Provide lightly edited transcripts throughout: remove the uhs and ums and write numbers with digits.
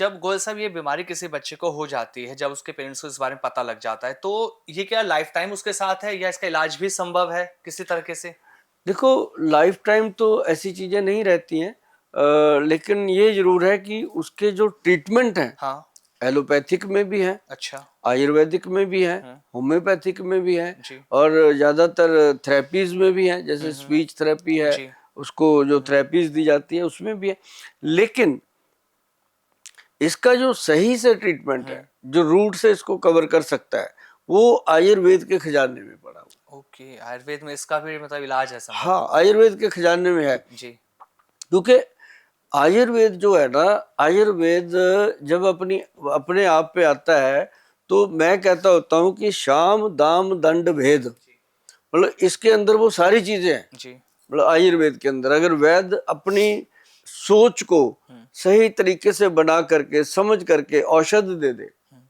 जब गोयल साहब ये बीमारी किसी बच्चे को हो जाती है, जब उसके पेरेंट्स को इस बारे में पता लग जाता है, तो ये क्या लाइफ टाइम उसके साथ है या इसका इलाज भी संभव है किसी तरीके से? देखो, लाइफ टाइम तो ऐसी चीजें नहीं रहती हैं। लेकिन ये जरूर है कि उसके जो ट्रीटमेंट हैं, हाँ। एलोपैथिक में भी हैं, अच्छा। आयुर्वेदिक में भी हैं, हुँ। होम्योपैथिक में भी हैं, जी। और ज़्यादातर थेरेपीज में भी हैं, हुँ, जैसे हुँ। स्पीच थेरेपी है, जी। उसको जो हुँ, हुँ। थेरेपीज दी जाती है उसमें भी है। लेकिन इसका जो सही से ट्रीटमेंट है, हुँ। जो रूट से इसको कवर कर सकता है, वो आयुर्वेद के खजाने में पड़ा हुआ। ओके, आयुर्वेद में इसका भी मतलब इलाज है संभव? हाँ, आयुर्वेद के खजाने में है। जी। क्योंकि आयुर्वेद जो है ना, आयुर्वेद जब अपनी अपने आप पे आता है, तो मैं कहता होता हूँ कि शाम दाम दंड भेद, मतलब इसके अंदर वो सारी चीजें हैं। जी। मतलब आयुर्वेद के अंदर अगर वैद्य अपनी सोच को हुँ। सही तरीके से बना करके, समझ करके औषध दे दे हुँ।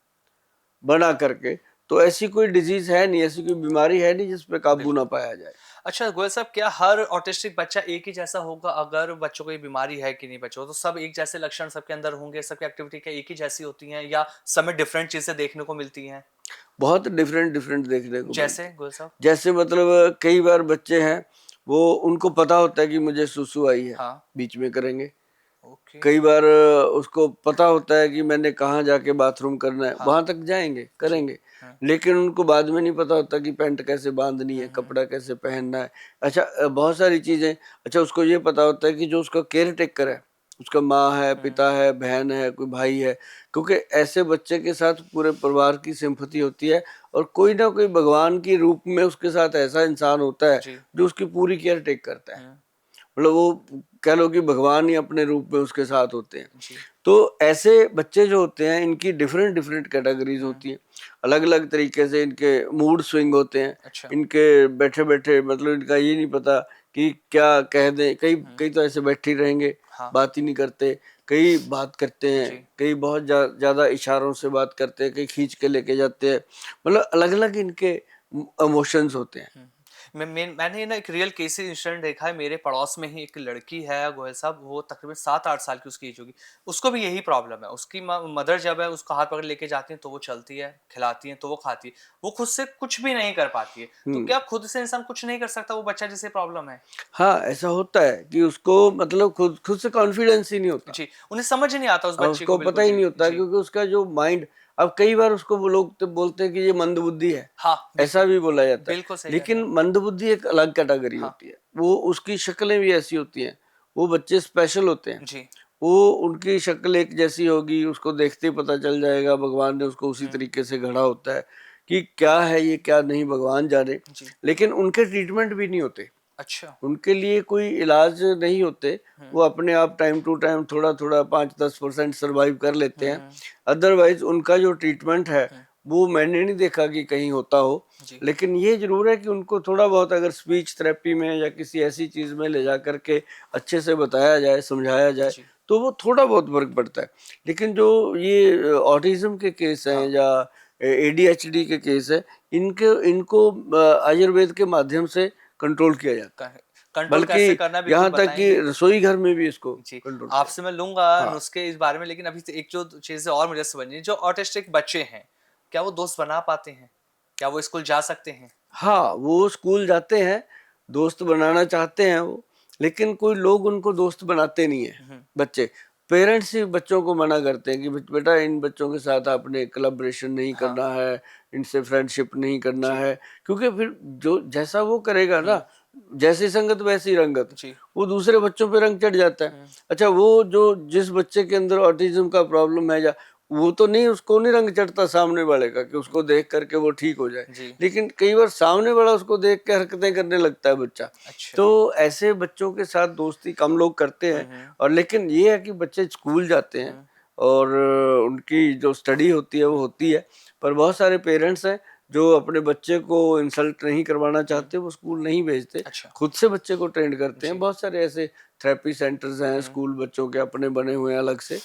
बना करके, तो ऐसी कोई डिजीज है नहीं, ऐसी कोई बीमारी है नहीं जिस पे काबू ना बिल्कुल। पाया जाए। अच्छा गोयल साहब, क्या हर ऑटिस्टिक बच्चा एक ही जैसा होगा? अगर बच्चों को ये बीमारी है कि नहीं बच्चों को, तो सब एक जैसे लक्षण सबके अंदर होंगे, सबकी एक्टिविटी क्या एक ही जैसी होती हैं या सब में डिफरेंट चीजें देखने को मिलती हैं? बहुत डिफरेंट डिफरेंट देखने को जैसे मिलती। गोयल साहब? जैसे मतलब कई बार बच्चे हैं, वो उनको पता होता है कि मुझे सुसु आई है, हाँ। बीच में करेंगे। ओके। कई बार उसको पता होता है कि मैंने कहाँ जाके बाथरूम करना है, हाँ। वहां तक जाएंगे, जी। करेंगे। हाँ। लेकिन उनको बाद में नहीं पता होता कि पैंट कैसे बांधनी है, हम्म। कपड़ा कैसे पहनना है। अच्छा, बहुत सारी चीजें। अच्छा, उसको ये पता होता है कि जो उसका केयर टेकर है, उसका माँ है, हम्म। पिता है, बहन है, कोई भाई है। क्योंकि ऐसे बच्चे के साथ पूरे परिवार की सिंपैथी होती है, और कोई ना कोई भगवान के रूप में उसके साथ ऐसा इंसान होता है जी। जो उसकी पूरी केयर टेक करता है। हम्म। मतलब वो कह लो कि भगवान ही अपने रूप में उसके साथ होते हैं। जी। तो ऐसे बच्चे जो होते हैं, इनकी डिफरेंट डिफरेंट कैटेगरीज हम्म। होती हैं। अलग अलग तरीके से इनके मूड स्विंग होते हैं। अच्छा। इनके बैठे बैठे मतलब इनका ये नहीं पता कि क्या कह दें। कई हम्म। कई तो ऐसे बैठे ही रहेंगे, हाँ। बात ही नहीं करते। कई बात करते हैं, जी। कई बहुत ज्यादा इशारों से बात करते हैं, कई खींच के लेके जाते हैं। मतलब अलग अलग इनके इमोशंस होते हैं। हुँ। मैंने ना एक रियल केस इंसिडेंट देखा है। मेरे पड़ोस में ही एक लड़की है गोयल साहब, वो तकरीबन 7-8 साल की उसकी एज होगी। उसको भी यही प्रॉब्लम है। उसकी मदर जब है उसको हाथ पकड़ लेके जाती हैं तो वो चलती है, खिलाती हैं तो वो खाती है। वो खुद से कुछ भी नहीं कर पाती है। तो हम्म। क्या खुद से इंसान कुछ नहीं कर सकता, वो बच्चा जिसे प्रॉब्लम है? हाँ, ऐसा होता है कि उसको मतलब खुद खुद से कॉन्फिडेंस ही नहीं होता। जी, उन्हें समझ ही नहीं आता उस अब बच्चे को उसको पता बिल्कुल। ही जी, नहीं होता, जी। क्योंकि उसका जो माइंड, अब कई बार उसको वो लोग तो बोलते हैं कि ये मंदबुद्धि है, हाँ, ऐसा बिल्कुल। भी बोला जाता है। बिल्कुल सही कह रहे लेकिन हैं आप। मंदबुद्धि एक अलग कैटेगरी हाँ। होती है। वो उसकी शक्लें भी ऐसी होती हैं। वो बच्चे स्पेशल होते हैं। जी। वो उनकी शक्ल एक जैसी होगी, उसको देखते ही पता चल जाएगा। भगवान ने उसको उसी हुँ। तरीके से गढ़ा होता है कि क्या है ये, क्या नहीं, भगवान जाने। जी। लेकिन उनके ट्रीटमेंट भी नहीं होते, अच्छा। उनके लिए कोई इलाज नहीं होते। हुँ। वो अपने आप टाइम टू टाइम थोड़ा थोड़ा 5-10% सर्वाइव कर लेते हैं। हुँ। अदरवाइज उनका जो ट्रीटमेंट है, हुँ। वो मैंने नहीं देखा कि कहीं होता हो। जी। लेकिन ये जरूर है कि उनको थोड़ा बहुत अगर स्पीच थेरेपी में या किसी ऐसी चीज में ले जा करके अच्छे से बताया जाए, समझाया जाए, जी। तो वो थोड़ा बहुत फर्क पड़ता है। लेकिन जो ये ऑटिज्म के केस हैं हाँ। या एडीएचडी के केस है, इनके इनको आयुर्वेद के माध्यम से कंट्रोल किया जाता है। कंट्रोल बल्कि कैसे करना है, बिल्कुल यहाँ तक कि बताएँगे? रसोई घर में भी इसको जी, कंट्रोल किया आपसे मैं लूँगा जाता है। हाँ। नुस्खे इस बारे में, लेकिन अभी एक जो चीज़ें और मुझे समझनी है, जो ऑटिस्टिक बच्चे हैं, क्या वो दोस्त बना पाते हैं? क्या वो स्कूल जा सकते हैं? हाँ, वो स्कूल जाते हैं, दोस्त बनाना चाहते हैं वो, लेकिन कोई लोग उनको दोस्त बनाते नहीं है। हुँ। बच्चे, पेरेंट्स ही बच्चों को मना करते हैं कि बेटा इन बच्चों के साथ आपने कोलैबोरेशन नहीं हाँ। करना है, इनसे फ्रेंडशिप नहीं करना जी। है। क्योंकि फिर जो जैसा वो करेगा हुँ। ना, जैसी संगत वैसी रंगत, जी। वो दूसरे बच्चों पे रंग चढ़ जाता है। हुँ। अच्छा, वो जो जिस बच्चे के अंदर ऑटिज्म का प्रॉब्लम है, या वो तो नहीं, उसको नहीं रंग चढ़ता सामने वाले का कि उसको देख करके वो ठीक हो जाए। जी। लेकिन कई बार सामने वाला उसको देख के हरकतें करने लगता है बच्चा। अच्छा। तो ऐसे बच्चों के साथ दोस्ती कम लोग करते हुँ। हैं। हुँ। और लेकिन ये है कि बच्चे स्कूल जाते हैं, हुँ। और उनकी जो स्टडी होती है वो हुँ। होती है। पर बहुत सारे पेरेंट्स हैं जो अपने बच्चे को इंसल्ट नहीं करवाना हुँ। चाहते, वो स्कूल नहीं भेजते, अच्छा। खुद से बच्चे को ट्रेंड करते हैं। जी। बहुत सारे ऐसे थेरेपी सेंटर्स हैं, हुँ। स्कूल बच्चों के अपने बने हुए हैं अलग से।